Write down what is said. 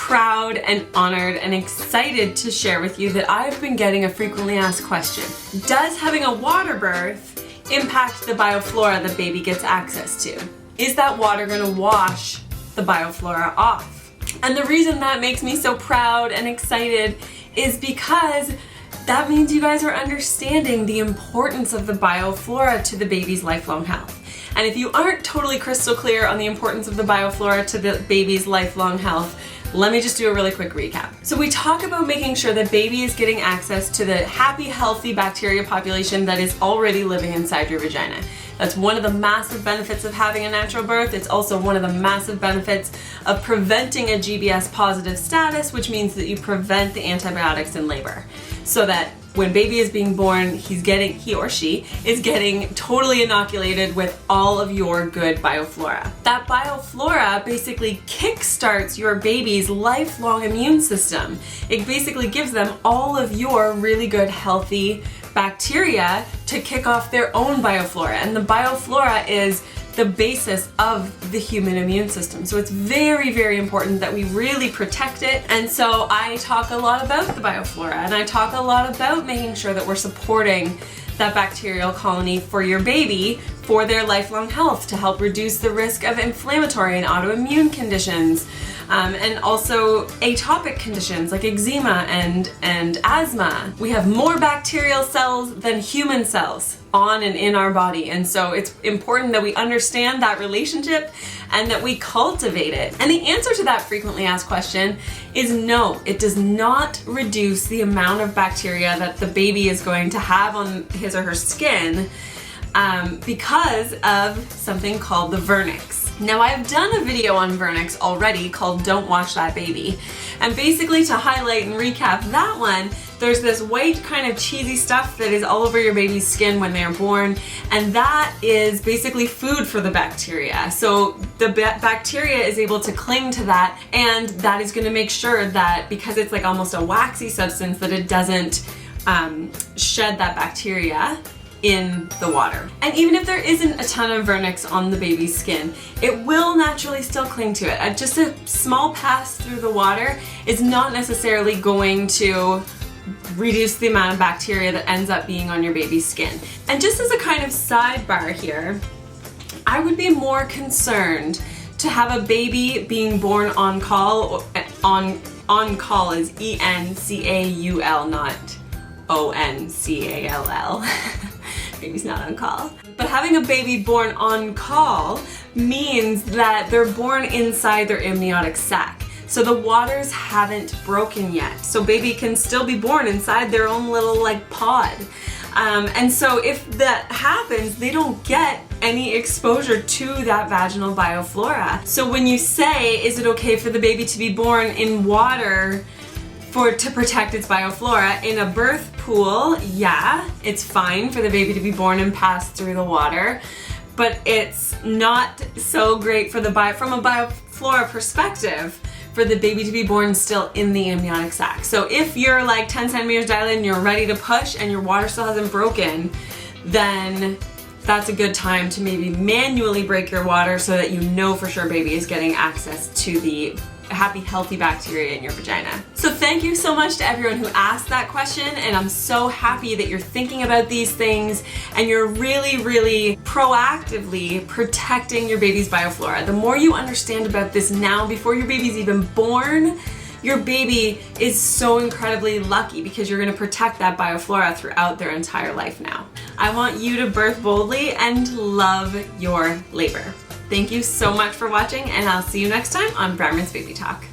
proud and honored and excited to share with you that I've been getting a frequently asked question. Does having a water birth impact the bioflora the baby gets access to? Is that water going to wash the bioflora off? And the reason that makes me so proud and excited is because that means you guys are understanding the importance of the bioflora to the baby's lifelong health. And if you aren't totally crystal clear on the importance of the bioflora to the baby's lifelong health, let me just do a really quick recap. So we talk about making sure that baby is getting access to the happy, healthy bacteria population that is already living inside your vagina. That's one of the massive benefits of having a natural birth. It's also one of the massive benefits of preventing a GBS positive status, which means that you prevent the antibiotics in labor. So that when baby is being born, he or she is getting totally inoculated with all of your good bioflora. That bioflora basically kickstarts your baby's lifelong immune system. It basically gives them all of your really good, healthy bacteria to kick off their own bioflora. And the bioflora is the basis of the human immune system. So it's very, very important that we really protect it. And so I talk a lot about the bioflora, and I talk a lot about making sure that we're supporting that bacterial colony for your baby for their lifelong health, to help reduce the risk of inflammatory and autoimmune conditions, and also atopic conditions like eczema and asthma. We have more bacterial cells than human cells on and in our body, and so it's important that we understand that relationship and that we cultivate it. And the answer to that frequently asked question is no, it does not reduce the amount of bacteria that the baby is going to have on his or her skin because of something called the vernix. Now, I've done a video on vernix already called Don't Wash That Baby. And basically, to highlight and recap that one, there's this white kind of cheesy stuff that is all over your baby's skin when they're born, and that is basically food for the bacteria. So the bacteria is able to cling to that, and that is going to make sure that, because it's like almost a waxy substance, that it doesn't shed that bacteria in the water. And even if there isn't a ton of vernix on the baby's skin, it will naturally still cling to it. Just a small pass through the water is not necessarily going to reduce the amount of bacteria that ends up being on your baby's skin. And just as a kind of sidebar here, I would be more concerned to have a baby being born on call. On call is E-N-C-A-U-L, not O-N-C-A-L-L. Baby's not on call. But having a baby born on call means that they're born inside their amniotic sac. So the waters haven't broken yet. So baby can still be born inside their own little like pod. And so if that happens, they don't get any exposure to that vaginal bioflora. So when you say, is it okay for the baby to be born in water to protect its bioflora in a birth pool? Yeah, it's fine for the baby to be born and pass through the water, but it's not so great for from a bioflora perspective for the baby to be born still in the amniotic sac. So if you're like 10 centimeters dilated and you're ready to push and your water still hasn't broken, then that's a good time to maybe manually break your water so that you know for sure baby is getting access to the happy, healthy bacteria in your vagina. So thank you so much to everyone who asked that question, and I'm so happy that you're thinking about these things and you're really, really proactively protecting your baby's bioflora. The more you understand about this now, before your baby's even born, your baby is so incredibly lucky because you're going to protect that bioflora throughout their entire life now. I want you to birth boldly and love your labor. Thank you so much for watching, and I'll see you next time on Brahman's Baby Talk.